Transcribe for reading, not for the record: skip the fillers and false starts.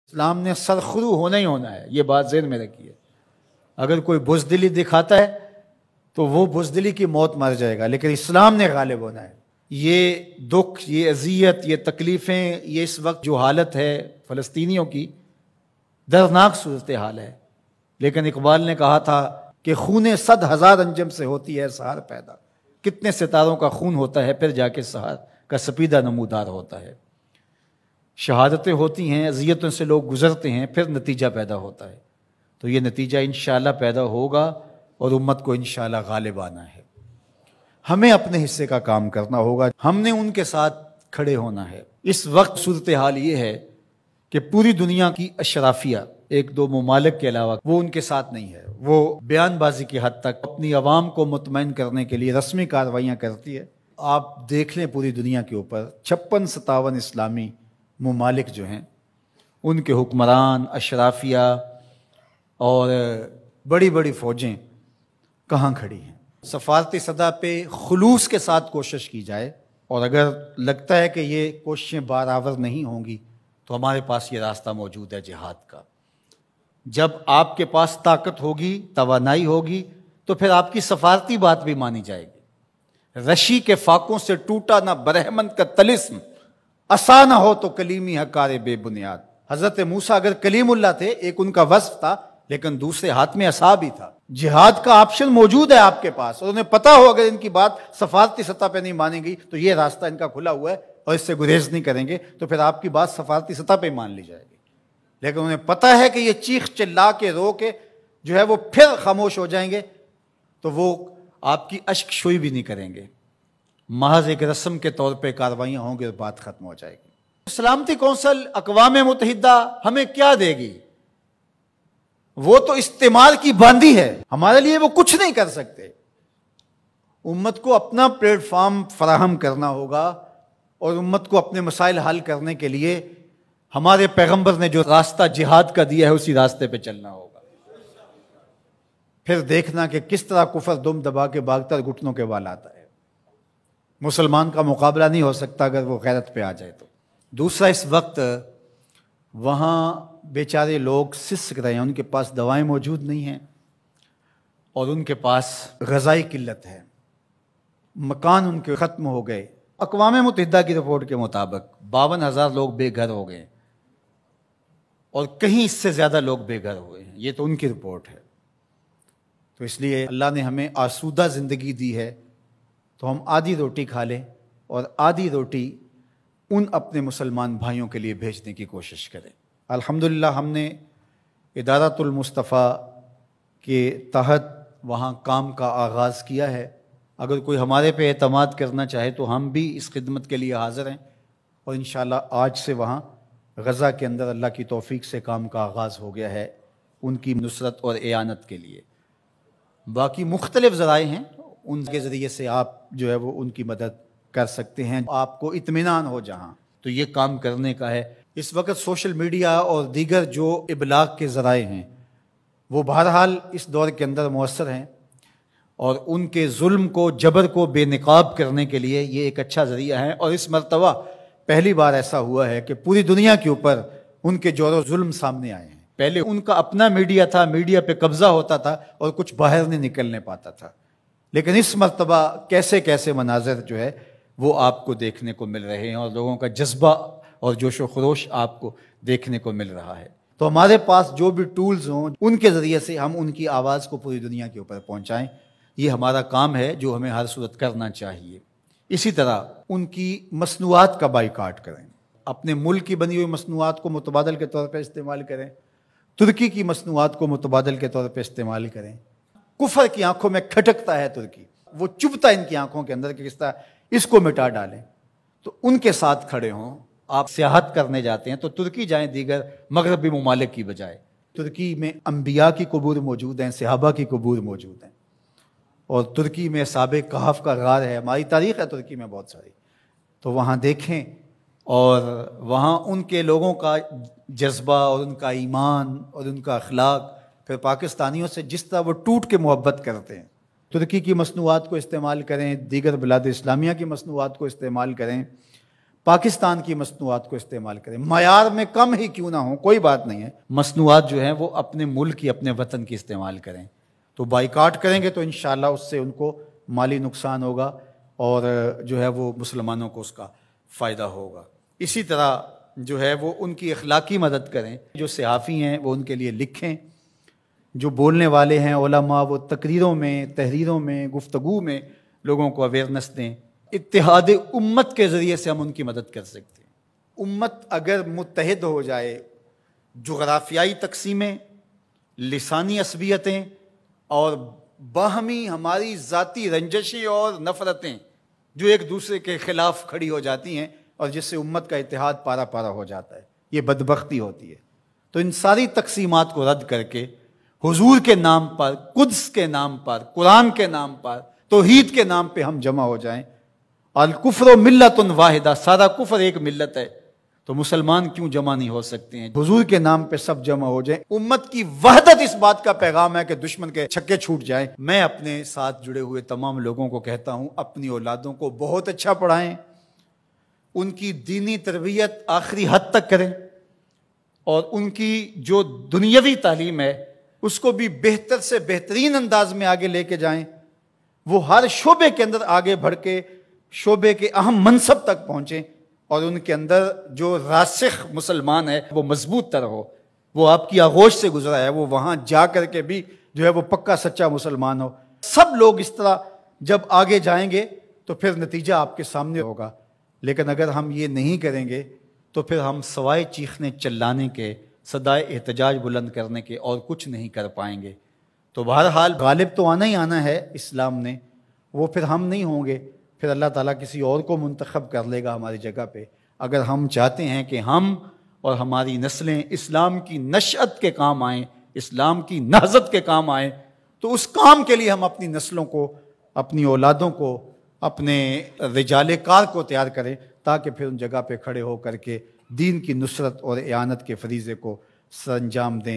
اسلام نے سرخرو ہونا ہی ہونا ہے، یہ بات ذہن میں رکھیے۔ اگر کوئی بزدلی دکھاتا ہے تو وہ بزدلی کی موت مر جائے گا، لیکن اسلام نے غالب ہونا ہے۔ یہ دکھ، یہ اذیت، یہ تکلیفیں، یہ اس وقت جو حالت ہے فلسطینیوں کی، دردناک صورتحال ہے، لیکن اقبال نے کہا تھا کہ خون 100,000 انجم سے ہوتی ہے سحر پیدا۔ کتنے ستاروں کا خون ہوتا ہے، پھر جا کے سحر کا سپیدہ نمودار ہوتا ہے۔ شہادتیں ہوتی ہیں، اذیتوں سے لوگ گزرتے ہیں، پھر نتیجہ پیدا ہوتا ہے۔ تو یہ نتیجہ انشاءاللہ پیدا ہوگا اور امت کو انشاءاللہ غالب آنا ہے۔ ہمیں اپنے حصے کا کام کرنا ہوگا، ہم نے ان کے ساتھ کھڑے ہونا ہے۔ اس وقت صورتحال یہ ہے کہ پوری دنیا کی اشرافیہ، ایک دو ممالک کے علاوہ، وہ ان کے ساتھ نہیں ہے۔ وہ بیان بازی کی حد تک اپنی عوام کو مطمئن کرنے کے لیے رسمی کارروائیاں کرتی ہے۔ آپ دیکھ لیں پوری دنیا کے اوپر 56-57 اسلامی ممالک جو ہیں، ان کے حکمران، اشرافیہ اور بڑی بڑی فوجیں کہاں کھڑی ہیں۔ سفارتی سطح پہ خلوص کے ساتھ کوشش کی جائے، اور اگر لگتا ہے کہ یہ کوششیں بارآور نہیں ہوں گی تو ہمارے پاس یہ راستہ موجود ہے جہاد کا۔ جب آپ کے پاس طاقت ہوگی، توانائی ہوگی، تو پھر آپ کی سفارتی بات بھی مانی جائے گی۔ رشی کے فاقوں سے ٹوٹا نہ برہمن کا طلسم، عصا نہ ہو تو کلیمی حکار بے بنیاد۔ حضرت موسیٰ اگر کلیم اللہ تھے، ایک ان کا وصف تھا، لیکن دوسرے ہاتھ میں عصا بھی تھا۔ جہاد کا آپشن موجود ہے آپ کے پاس، اور انہیں پتا ہو اگر ان کی بات سفارتی سطح پہ نہیں مانے گی تو یہ راستہ ان کا کھلا ہوا ہے اور اس سے گریز نہیں کریں گے، تو پھر آپ کی بات سفارتی سطح پہ مان لی جائے گی۔ لیکن انہیں پتا ہے کہ یہ چیخ چلا کے رو کے جو ہے وہ پھر خاموش ہو جائیں گے، تو وہ آپ کی اشک شوئی بھی نہیں کریں گے، محض ایک رسم کے طور پہ کاروائیاں ہوں گی اور بات ختم ہو جائے گی۔ سلامتی کونسل اقوام متحدہ ہمیں کیا دے گی؟ وہ تو استعمار کی باندھی ہے، ہمارے لیے وہ کچھ نہیں کر سکتے۔ امت کو اپنا پلیٹ فارم فراہم کرنا ہوگا، اور امت کو اپنے مسائل حل کرنے کے لیے ہمارے پیغمبر نے جو راستہ جہاد کا دیا ہے اسی راستے پہ چلنا ہوگا۔ پھر دیکھنا کہ کس طرح کفر دم دبا کے بھاگتا گھٹنوں کے بال آتا ہے۔ مسلمان کا مقابلہ نہیں ہو سکتا اگر وہ غیرت پہ آ جائے تو۔ دوسرا، اس وقت وہاں بیچارے لوگ سسک رہے ہیں، ان کے پاس دوائیں موجود نہیں ہیں، اور ان کے پاس غذائی قلت ہے، مکان ان کے ختم ہو گئے۔ اقوام متحدہ کی رپورٹ کے مطابق 52,000 لوگ بے گھر ہو گئے، اور کہیں اس سے زیادہ لوگ بے گھر ہوئے ہیں، یہ تو ان کی رپورٹ ہے۔ تو اس لیے اللہ نے ہمیں آسودہ زندگی دی ہے، تو ہم آدھی روٹی کھا لیں اور آدھی روٹی ان اپنے مسلمان بھائیوں کے لیے بھیجنے کی کوشش کریں۔ الحمدللہ ہم نے ادارۃ المصطفیٰ کے تحت وہاں کام کا آغاز کیا ہے۔ اگر کوئی ہمارے پہ اعتماد کرنا چاہے تو ہم بھی اس خدمت کے لیے حاضر ہیں، اور انشاءاللہ آج سے وہاں غزہ کے اندر اللہ کی توفیق سے کام کا آغاز ہو گیا ہے ان کی نصرت اور اعانت کے لیے۔ باقی مختلف ذرائع ہیں، ان کے ذریعے سے آپ جو ہے وہ ان کی مدد کر سکتے ہیں۔ آپ کو اطمینان ہو جہاں، تو یہ کام کرنے کا ہے۔ اس وقت سوشل میڈیا اور دیگر جو ابلاغ کے ذرائع ہیں وہ بہرحال اس دور کے اندر مؤثر ہیں، اور ان کے ظلم کو، جبر کو بے نقاب کرنے کے لیے یہ ایک اچھا ذریعہ ہے۔ اور اس مرتبہ پہلی بار ایسا ہوا ہے کہ پوری دنیا کے اوپر ان کے جور و ظلم سامنے آئے ہیں۔ پہلے ان کا اپنا میڈیا تھا، میڈیا پہ قبضہ ہوتا تھا اور کچھ باہر نہیں نکلنے پاتا تھا، لیکن اس مرتبہ کیسے کیسے مناظر جو ہے وہ آپ کو دیکھنے کو مل رہے ہیں، اور لوگوں کا جذبہ اور جوش و خروش آپ کو دیکھنے کو مل رہا ہے۔ تو ہمارے پاس جو بھی ٹولز ہوں ان کے ذریعے سے ہم ان کی آواز کو پوری دنیا کے اوپر پہنچائیں، یہ ہمارا کام ہے جو ہمیں ہر صورت کرنا چاہیے۔ اسی طرح ان کی مصنوعات کا بائیکاٹ کریں، اپنے ملک کی بنی ہوئی مصنوعات کو متبادل کے طور پہ استعمال کریں، ترکی کی مصنوعات کو متبادل کے طور پہ استعمال کریں۔ کفر کی آنکھوں میں کھٹکتا ہے ترکی، وہ چبھتا ہے ان کی آنکھوں کے اندر کہ کس طرح اس کو مٹا ڈالیں، تو ان کے ساتھ کھڑے ہوں۔ آپ سیاحت کرنے جاتے ہیں تو ترکی جائیں دیگر مغربی ممالک کی بجائے۔ ترکی میں انبیاء کی قبور موجود ہیں، صحابہ کی قبور موجود ہیں، اور ترکی میں اصحاب کہف کا غار ہے، ہماری تاریخ ہے ترکی میں بہت ساری، تو وہاں دیکھیں، اور وہاں ان کے لوگوں کا جذبہ اور ان کا ایمان اور ان کا اخلاق پھر پاکستانیوں سے جس طرح وہ ٹوٹ کے محبت کرتے ہیں۔ ترکی کی مصنوعات کو استعمال کریں، دیگر بلاد اسلامیہ کی مصنوعات کو استعمال کریں، پاکستان کی مصنوعات کو استعمال کریں، معیار میں کم ہی کیوں نہ ہوں، کوئی بات نہیں ہے، مصنوعات جو ہیں وہ اپنے ملک کی، اپنے وطن کی استعمال کریں۔ تو بائیکاٹ کریں گے تو انشاءاللہ اس سے ان کو مالی نقصان ہوگا اور جو ہے وہ مسلمانوں کو اس کا فائدہ ہوگا۔ اسی طرح جو ہے وہ ان کی اخلاقی مدد کریں، جو صحافی ہیں وہ ان کے لیے لکھیں، جو بولنے والے ہیں علماء وہ تقریروں میں، تحریروں میں، گفتگو میں لوگوں کو اویئرنیس دیں۔ اتحاد امت کے ذریعے سے ہم ان کی مدد کر سکتے ہیں۔ امت اگر متحد ہو جائے، جغرافیائی تقسیمیں، لسانی عصبیتیں اور باہمی ہماری ذاتی رنجشیں اور نفرتیں جو ایک دوسرے کے خلاف کھڑی ہو جاتی ہیں اور جس سے امت کا اتحاد پارا پارا ہو جاتا ہے، یہ بدبختی ہوتی ہے۔ تو ان ساری تقسیمات کو رد کر کے حضور کے نام پر، قدس کے نام پر، قرآن کے نام پر، توحید کے نام پہ ہم جمع ہو جائیں۔ الکفر ملت واحدہ، سارا کفر ایک ملت ہے، تو مسلمان کیوں جمع نہیں ہو سکتے ہیں؟ حضور کے نام پہ سب جمع ہو جائیں۔ امت کی وحدت اس بات کا پیغام ہے کہ دشمن کے چھکے چھوٹ جائیں۔ میں اپنے ساتھ جڑے ہوئے تمام لوگوں کو کہتا ہوں، اپنی اولادوں کو بہت اچھا پڑھائیں، ان کی دینی تربیت آخری حد تک کریں، اور ان کی جو دنیاوی تعلیم ہے اس کو بھی بہتر سے بہترین انداز میں آگے لے کے جائیں۔ وہ ہر شعبے کے اندر آگے بڑھ کے شعبے کے اہم منصب تک پہنچیں، اور ان کے اندر جو راسخ مسلمان ہے وہ مضبوط تر ہو، وہ آپ کی آغوش سے گزرا ہے، وہ وہاں جا کر کے بھی جو ہے وہ پکا سچا مسلمان ہو۔ سب لوگ اس طرح جب آگے جائیں گے تو پھر نتیجہ آپ کے سامنے ہوگا۔ لیکن اگر ہم یہ نہیں کریں گے تو پھر ہم سوائے چیخنے چلانے کے، صدائے احتجاج بلند کرنے کے اور کچھ نہیں کر پائیں گے۔ تو بہرحال غالب تو آنا ہی آنا ہے اسلام نے، وہ پھر ہم نہیں ہوں گے، پھر اللہ تعالیٰ کسی اور کو منتخب کر لے گا ہماری جگہ پہ۔ اگر ہم چاہتے ہیں کہ ہم اور ہماری نسلیں اسلام کی نشأت کے کام آئیں، اسلام کی نہضت کے کام آئیں، تو اس کام کے لیے ہم اپنی نسلوں کو، اپنی اولادوں کو، اپنے رجال کار کو تیار کریں، تاکہ پھر ان جگہ پہ کھڑے ہو کر کے دین کی نصرت اور اعانت کے فریضے کو سر انجام دیں۔